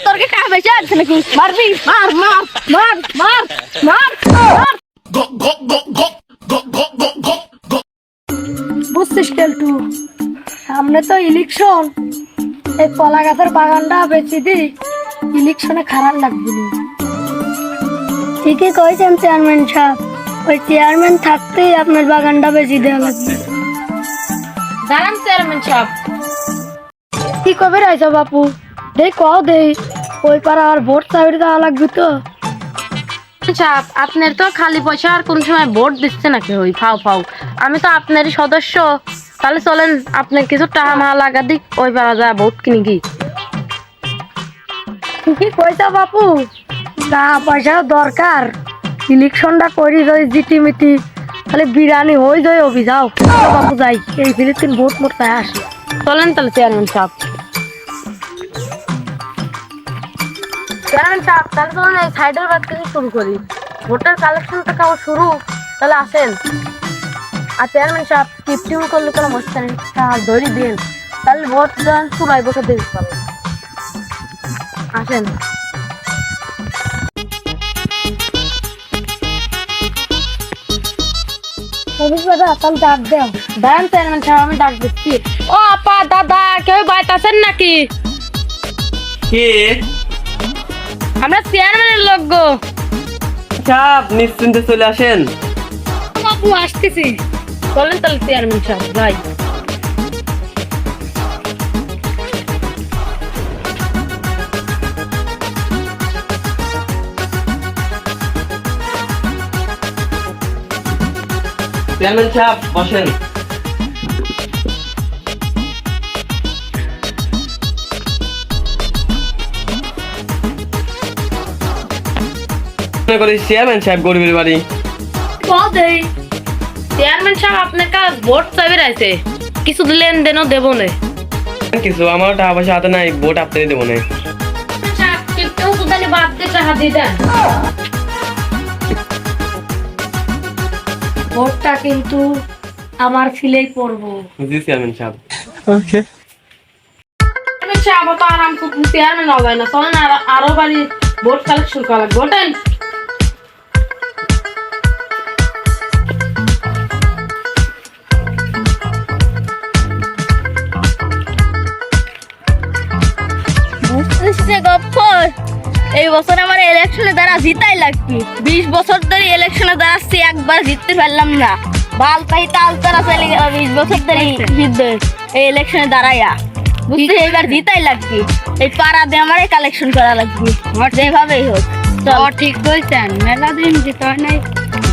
তোর কি টাকা বেশি আছে নাকি? মারবি? মার মার মার মার মার মার। বুঝছিস কেলটু, সামনে তো ইলেকশন, এই কলা গাছের বাগানটা বেচি দি, ইলেকশনে খারাপ লাগবে না। ঠিকই কইছেন চেয়ারম্যান সাহেব, ওই চেয়ারম্যান থাকতেই আপনার বাগানটা বেচি দেওয়া লাগবে। দাঁড়ান চেয়ারম্যান সাহেব, কি কবে রাইছো বাপু? দেই কও দেই, ওই পাড়া আর ভোট চাইতে দেওয়া লাগবে তো। সাহেব আপনার তো খালি পয়সা আর কোন সময় ভোট দিচ্ছে নাকি ওই ফাও ফাও? আমি তো আপনারই সদস্য, তাহলে চলেন আপনার কিছু টাকা মা লাগা দিক, ওই পাড়া যা ভোট কিনি কি। ঠিকই কইছো বাপু, টাকা পয়সা দরকার, ইলেকশনটা করি যদি জিটিমিটি, তাহলে বিরিয়ানি হয়ে যায় অভি। যাও বাপু যাই, এই ফিলিস্তিন ভোট মোট তাই আসে। চলেন তাহলে চেয়ারম্যান সাহেব। চেয়ারম্যান সাহেব তাহলে চলেন এই সাইডের বাদ থেকে শুরু করি, ভোটার কালেকশনটা খাওয়া শুরু, তাহলে আসেন। আর চেয়ারম্যান সাহেব টিপটিম করলে কোনো বসতে নেই, ধরি দিন, তাহলে ভোট দেন চুলাই বসে দিতে পারবেন। আসেন। অভিষ দাদা তাহলে ডাক দেও। দাঁড়ান চেয়ারম্যান সাহেব, আমি ডাক দিচ্ছি। ও আপা দাদা, কেউ বাইতে আছেন নাকি? কে? আমরা চেয়ারম্যানের লোক গো। সাহেব নিশ্চিন্তে চলে আসেন। বাপু আসতেছি। চলেন তাহলে চেয়ারম্যান সাহেব যাই। চেয়ারম্যান সাহেব বসেন। চেয়ারম্যান সাহেব গরিবের বাড়ি চেয়ারম্যান সাহেব আপনার কাছে ভোট চাইবে আছে, কিছু লেনদেনও দেবো না। কিছু আমার টাকা পয়সা হাতে নাই, ভোট আপনারই দেবো না। বাদ দিয়ে টাকা দিয়ে দেন। ভোটটা কিন্তু আমার ফিলেই পড়বো। জি চেয়ারম্যান সাহেব। চেয়ারম্যান সাহেব তো আরাম করতে চেয়ারম্যান হবে না, চলেন আরো বাড়ি ভোট কালেকশন করা লাগবে। ওটাই এই বছর আমার ইলেকশনে দ্বারা জিতাই লাগবে। 20 বছর ধরে ইলেকশনে দাঁড়াচ্ছি, একবার জিততে পারলাম না। বাল পাই তাল তারা চলে গেল 20 বছর ধরে জিতবে এই ইলেকশনে দাঁড়াইয়া। বুঝতে এবার জিতাই লাগবে, এই পাড়া দিয়ে আমার কালেকশন করা লাগবে যেভাবেই হোক। ঠিক কইছেন, মেলা দিন জিতে হয় নাই,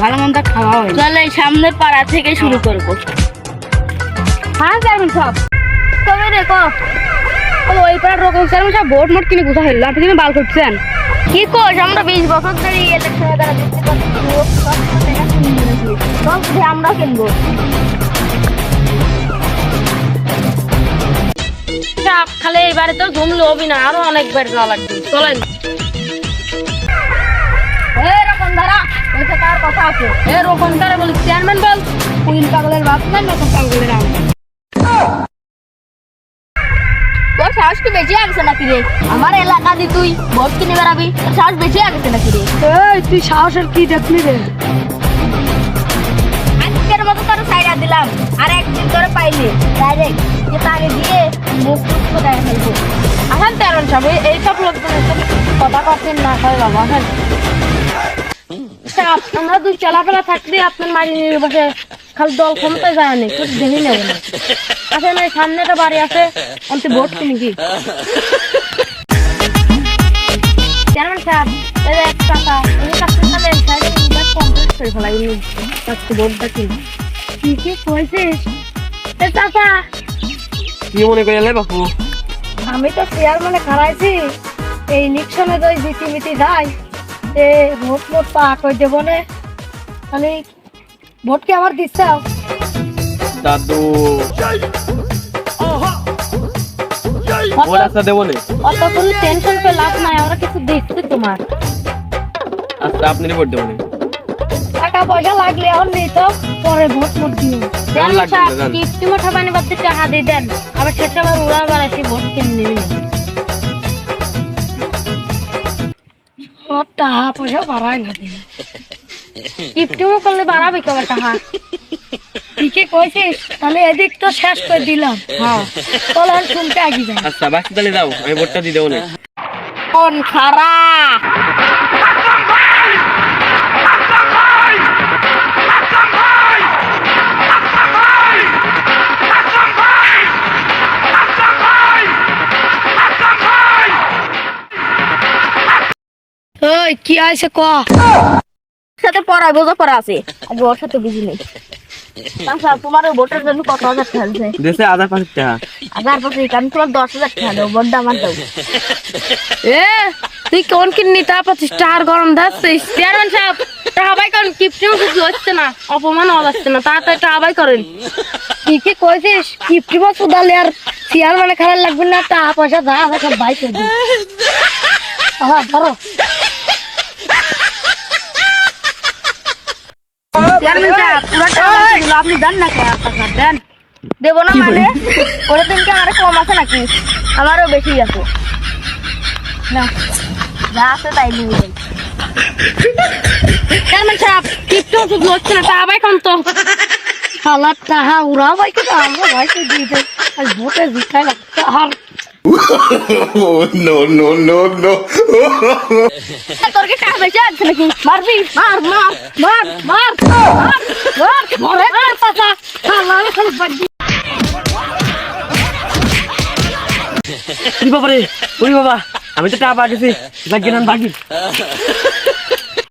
ভালো মন্দ খাওয়া হয়। চল এই সামনের পাড়া থেকে শুরু করবো। হ্যাঁ চেয়ারম্যান সাহেব, কবে রে কো? ওই পাড়ার রকম চেয়ারম্যান সাহেব ভোট মোট কিনে কোথা হইল, আপনি কিন্তু বাল করছেন। কি কোস? আমরা 20 বছর ধরে ইলেকশনে দ্বারা জিততে পারছি, আমরা কিনবো। খালি এইবারে তো জমলে হবি না, আরো অনেকবার যাওয়া লাগবে। চলেন। এরকম ধারা ওইটা কার কথা আছে? এরকম করে বলি চেয়ারম্যান বল, কুইল পাগলের বাপ না নতুন পাগলের আম। তোর সাহস কি বেশি আগেছে নাকি রে? আমার এলাকা দি তুই ভোট কিনে বেড়াবি, তোর সাহস বেশি আগেছে নাকি রে? এই তুই সাহসের কি দেখলি রে? আজকের মতো তোর সাইডা দিলাম, আর একদিন তোরে পাইলে ডাইরেক্ট যে তারে দিয়ে মুখ টুক করে ফেলবো। আসেন চেয়ারম্যান সাহেব, এইসব লোকজনের সাথে কথা করছেন না হয় বাবা। আসেন আমরা দুই চলাফেরা থাকলে আপনার মারি নিয়ে বসে খালি দল ক্ষমতায় যায় না, কিছু দেখে নেব না। আসেন এই সামনে একটা বাড়ি আছে, অন্তে ভোট কিনি কি। চেয়ারম্যান সাহেব এই এক টাকা এই কাছে তাহলে এই সাইডে ইনভেস্ট কমপ্লিট করে ফেলাই, আজকে ভোটটা কিনি। কি কইছিস? এ চাচা, কি মনে করে এলে বাপু? আমি তো চেয়ারম্যানে খারাইছি, এই ইলেকশনে তো জিটিমিটি যায়, এ ভোট মোট পা কই দেবো না, তাহলে ভোট কি আমার দিচ্ছে? দাদু ভোট আচ্ছা দেবো না। অত কোনো টেনশন করে লাভ নাই, আমরা কিছু দেখছি তোমার। আচ্ছা আপনারই ভোট দেবো না। টাকা পয়সা লাগলে এখন নেই তো, পরে ভোট মোট দিও। কিস্তি মোটা পানি বাদ টাকা দিয়ে দেন, আবার শেষে আবার উড়া বাড়াইছি ভোট কিনে নেবেন। তোর টাকা পয়সা বাড়ায় না কিপটিমো করলে বাড়াবে কেউ টাকা ঠিকই কইছিস তাহলে এদিক তো শেষ করে দিলাম হ্যাঁ চল আর শুনতে আগি যাই আচ্ছা বাকি তাহলে যাও আমি ভোটটা দিয়ে দেবো না কোন খারা ওই কি আছে ক সাথে পড়া বোঝা পড়া আছে আগে ওর সাথে বুঝি নেই আচ্ছা তোমার ওই ভোটের জন্য কত হাজার টাকা আছে দেশে 1500 টাকা হাজার পঁচিশ আমি তোমার 10,000 টাকা দেবো বড্ডা আমার দাও এ তুই কোন কিননি তা 25 টাকার গরম দাচ্ছিস চেয়ারম্যান সাহেব টাকা বাই করেন কিপটিমো কিছু হচ্ছে না অপমান হওয়া যাচ্ছে না তাড়াতাড়ি টাকা বাই করেন ঠিকই কইছিস কিপটিমো সুদালে আর চেয়ারম্যানে খারাপ লাগবে না টাকা পয়সা যা আছে সব বাই করে দিই ধরো চেয়ারম্যান সাহেব পুরো টাকা দিলো, আপনি দেন না কেন টাকা দেন দেবো না মানে ওরা দিনকে আমার কম আছে নাকি আমারও বেশি আছে না যা আছে তাই নিয়ে যাই চেয়ারম্যান সাহেব কিপটিমো শুধু হচ্ছে না টাকা বাই করেন তো শালার টাকা উড়া বাই করে আমরা বাই করে দিয়ে দেয় আর ভোটে জিতাই লাগছে আর no, no, no, no. তোর কি টাকা বেশি আছে নাকি মারবি মার মার মার মার মার মার মরে পাতা শালা খালি বাজি বাবা রে ওরে বাবা আমি তো টাকা পাঠিয়েছি বাকি